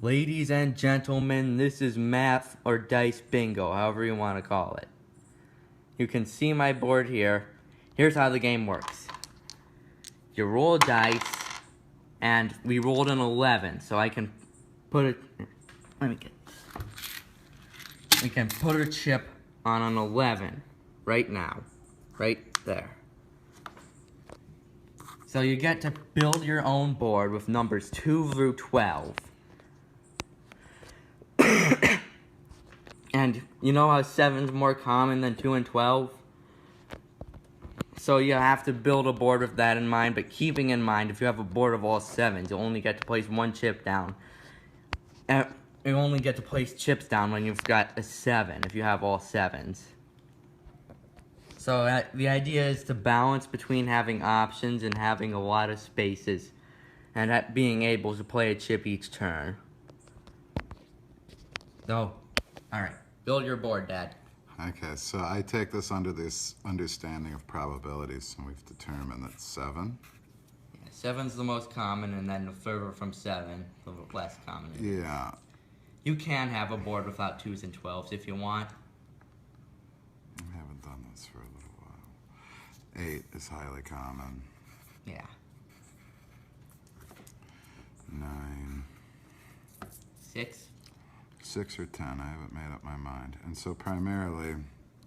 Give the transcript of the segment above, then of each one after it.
Ladies and gentlemen, this is math or dice bingo, however you want to call it. You can see my board here. Here's how the game works. You roll dice, and we rolled an 11, so I can put it. We can put a chip on an 11 right now, right there. So you get to build your own board with numbers 2 through 12. And you know how 7's more common than 2 and 12? So you have to build a board with that in mind, but keeping in mind, if you have a board of all 7s, you only get to place one chip down. You only get to place chips down when you've got a 7, if you have all 7s. So the idea is to balance between having options and having a lot of spaces, and being able to play a chip each turn. So, alright, build your board, Dad. Okay, so I take this under this understanding of probabilities, and we've determined that 7. Yeah, 7's the most common, and then further from 7, the less common. Yeah. You can have a board without 2s and 12s if you want. I haven't done this for a little while. 8 is highly common. Yeah. 9. 6. 6 or 10, I haven't made up my mind. And so primarily,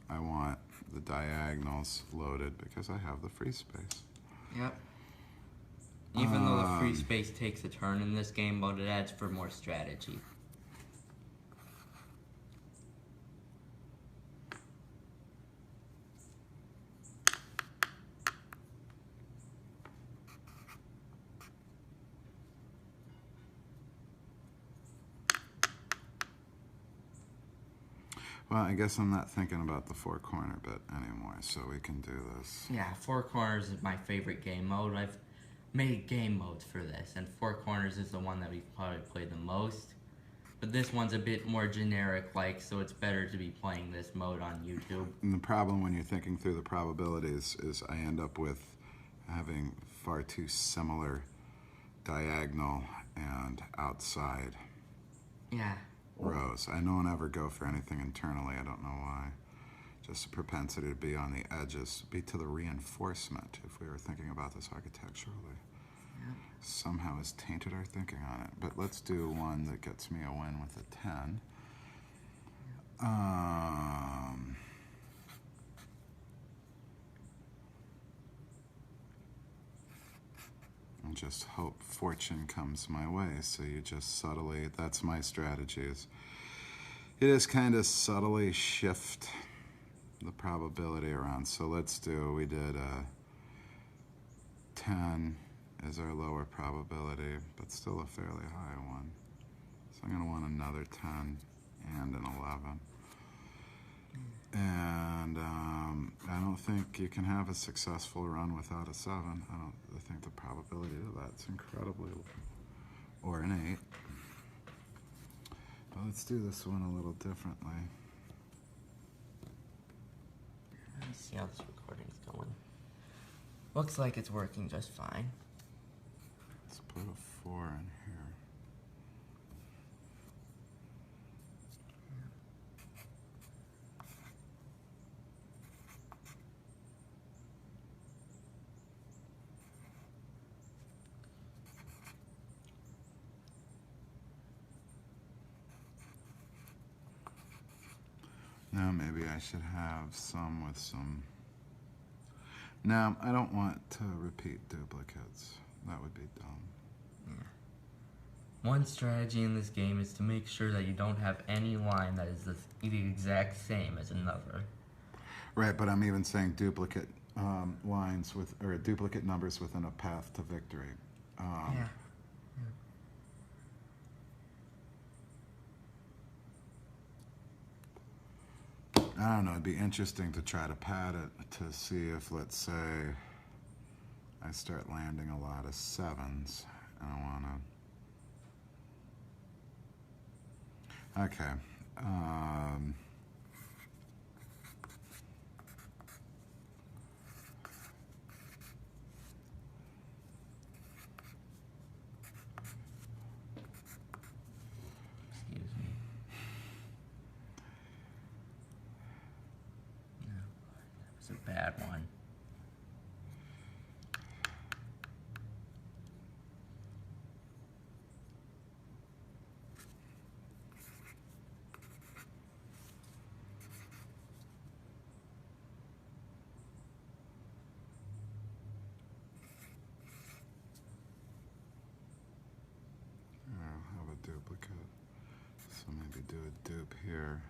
I want the diagonals loaded because I have the free space. Yep. Even though the free space takes a turn in this game mode, it adds for more strategy. Well, I guess I'm not thinking about the 4-corner bit anymore, so we can do this. Yeah, 4 corners is my favorite game mode. I've made game modes for this, and 4 corners is the one that we've probably played the most. But this one's a bit more generic-like, so it's better to be playing this mode on YouTube. And the problem when you're thinking through the probabilities is I end up with having far too similar diagonal and outside rows. I don't ever go for anything internally. I don't know why. Just a propensity to be on the edges, be to the reinforcement, if we were thinking about this architecturally. Somehow has tainted our thinking on it. But let's do one that gets me a win with a 10. And just hope fortune comes my way. So you just subtly, that's my strategy, is you just kind of subtly shift the probability around. So let's do, we did 10 is our lower probability, but still a fairly high one. So I'm going to want another 10 and an 11. And I don't think you can have a successful run without a 7. I think the probability of that's incredibly low. Or an 8. But let's do this one a little differently. Let's see how this recording's going. Looks like it's working just fine. Let's put a 4 in here. Now maybe I should have some with some. Now I don't want to repeat duplicates. That would be dumb. One strategy in this game is to make sure that you don't have any line that is the exact same as another. Right, but I'm even saying duplicate lines with, or duplicate numbers within a path to victory. I don't know, it'd be interesting to try to pad it to see if, let's say, I start landing a lot of 7s, and I want to... Okay. It's a bad one. I'll have a duplicate. So maybe do a dupe here.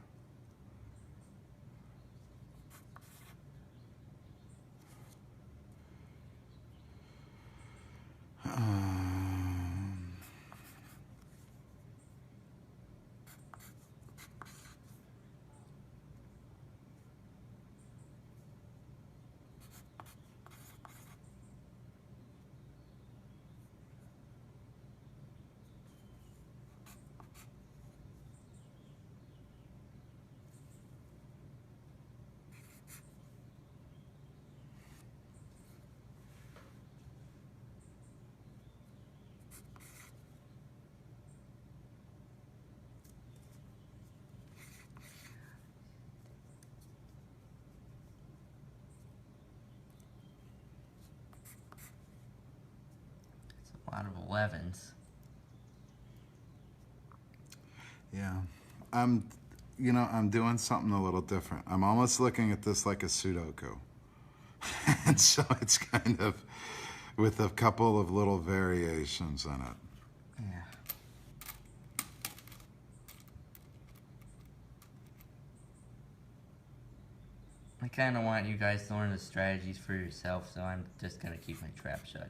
It's a lot of 11s. Yeah, I'm doing something a little different. I'm almost looking at this like a Sudoku. And so it's kind of with a couple of little variations in it. Yeah. I kind of want you guys to learn the strategies for yourself, so I'm just going to keep my trap shut.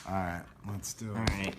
All right, let's do it. All right.